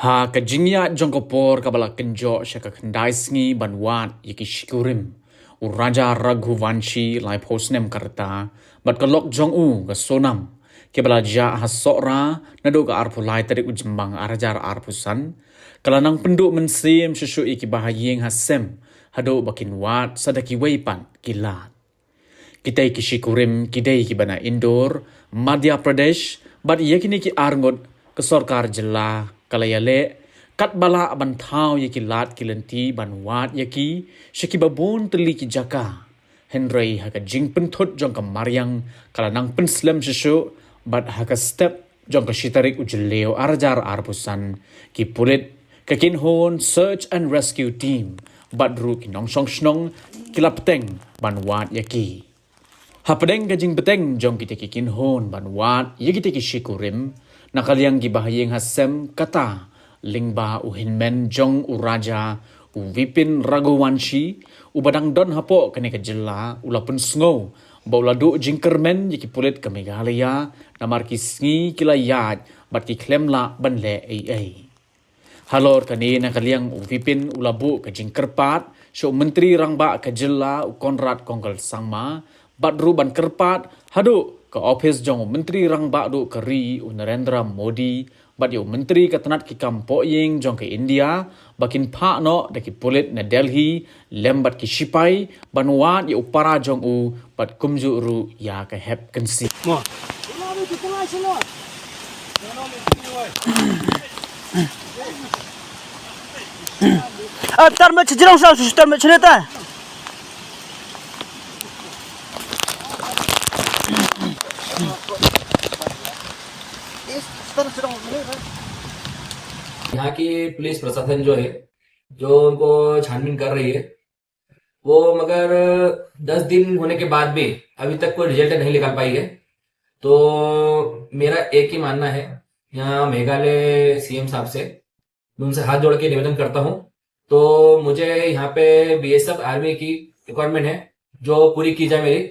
Ha kajingya jongkopor kabala kenjo shaka kendai sngi banwat yaki shikurim. Uraja Raghuvanshi lai posnem karta bat kalok jong u ga sonam. Kebala ja hasokra nado ga arpu lai tarik ujembang arajar arpusan. Kalanang penduk mensim susu iki bahayeng hasem. Hado bakin wat sadaki weipan kilat. Kita iki shikurim kidai ki bana Indore, Madhya Pradesh, bat yakini ki arngot ke sorkar jela kalayale kat bala abantau yaki lat kilanti banwat yaki syaki babon teli ki jaka Henry haka jing pentot jong ka maryang kalanang penslam susu bat haka step jong ka shitarik ujeleo arajar arpusan ki pulit kakinhon search and rescue team bat ru kinong song snong kilapteng banwat yaki Hapadeng kajing beteng jong kita kikin hon banwat ye kita kishikurim nakaliang gibahayeng hasem kata lingba uhinmen jong uraja Vipin Raghuvanshi ubadang don hapo kene kejela ulapun sngo bauladu jingkermen ye kipulit ke Meghalaya namar kisngi kilayat bat ki klemla banle ai halor kane nakaliang Vipin ulabu ke jingkerpat so menteri rangba kejela Konrad Kongkal Sangma Badru ban kerpat hadu ke office jong menteri rang badu keri Narendra Modi bad yo menteri katanat ki kampo ying jong ke India bakin pa no daki pulit na Delhi lembat ki sipai banwat yo para jong u bad kumju ru ya ke hep kensi tar में छिजरा उसा सुस्तर में छिनेता है यहाँ की पुलिस प्रशासन जो है जो उनको छानबीन कर रही है वो मगर 10 दिन होने के बाद भी अभी तक कोई रिजल्ट नहीं निकाल पाई है तो मेरा एक ही मानना है यहाँ मेघालय सीएम साहब से मैं उनसे हाथ जोड़ के निवेदन करता हूँ तो मुझे यहाँ पे बीएसएफ आर्मी की रिक्वायरमेंट है जो पूरी की जाए मेरी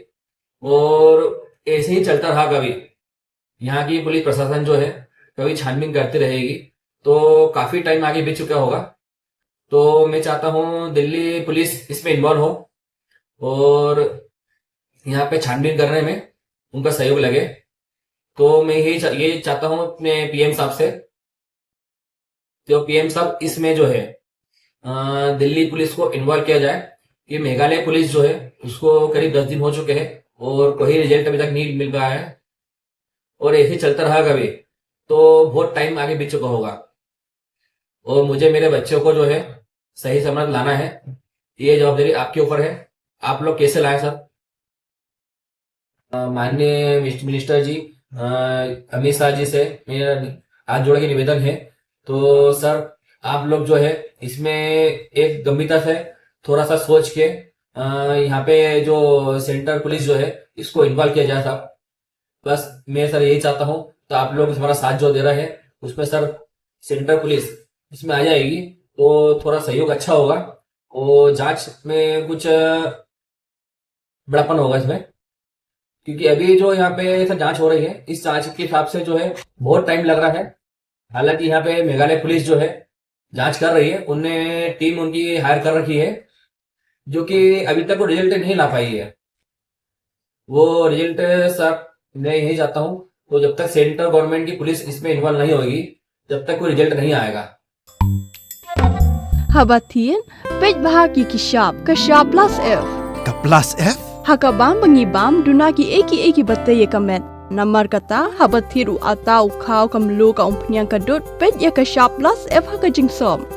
और ऐसे ही चलता रहा कभी यहाँ की पुलिस प्रशासन जो है कभी छानबीन करती रहेगी तो काफी टाइम आगे बीत चुका होगा तो मैं चाहता हूँ दिल्ली पुलिस इसमें इन्वॉल्व हो और यहाँ पे छानबीन करने में उनका सहयोग लगे तो मैं ये चाहता हूँ अपने पीएम साहब से तो पीएम साहब इसमें जो है दिल्ली पुलिस को इन्वॉल्व किया जाए कि मेघालय पुलिस जो है उसको करीब 10 दिन हो चुके हैं और कोई रिजल्ट अभी तक नहीं मिल रहा है और ऐसे चलता रहा कभी तो बहुत टाइम आगे बीत चुका होगा और मुझे मेरे बच्चों को जो है सही समझ लाना है ये जवाबदारी आपके ऊपर है आप लोग कैसे लाए सर माननीय मिनिस्टर जी अमित शाह जी से मेरा हाथ जोड़ के निवेदन है तो सर आप लोग जो है इसमें एक गंभीरता से थोड़ा सा सोच के यहाँ पे जो सेंट्रल पुलिस जो है इसको इन्वॉल्व किया जाए साहब बस मैं सर यही चाहता हूँ तो आप लोग हमारा साथ जो दे रहे हैं उसमें सर सेंट्रल पुलिस इसमें आ जाएगी तो थोड़ा सहयोग अच्छा होगा और जांच में कुछ बड़ापन होगा इसमें क्योंकि अभी जो यहाँ पे सर जांच हो रही है इस जांच के हिसाब से जो है बहुत टाइम लग रहा है हालांकि यहाँ पे मेघालय पुलिस जो है जांच कर रही है उनने टीम उनकी हायर कर रखी है जो कि अभी तक वो रिजल्ट नहीं ला पाई है वो रिजल्ट सर मैं यही चाहता हूँ तो जब तक सेंट्रल गवर्नमेंट की पुलिस इसमें इन्वॉल्व नहीं होगी जब तक कोई रिजल्ट नहीं आएगा Habatin pej bahagi kishap kashap plus F का plus F hakabam bangibam dunaki eki bataye kamet namar kata habathiru atau khau kamlu ka umpnyang kadut pej ya kashap plus F hakajingsom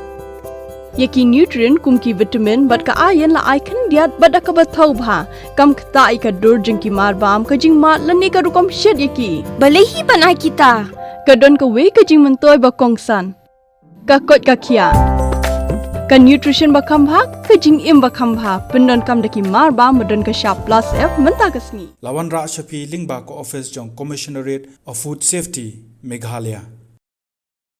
Yaki nutrient kumki vitamin bat ka ayan la icon diat bat ka bathau bha kam khta ai ka dur jing ki mar bam ka jing mat lani ka rukom shed yaki balehi banai kita ka don ka we ka jing mentoy ba kongsan ka kot ka khia ka nutrition ba kham bha ka jing im ba kham bha pendon kam daki mar bam madon ka sharp plus F menta kasni Lawan Ra Shafi Lingba ko office jong Commissionerate of Food Safety Meghalaya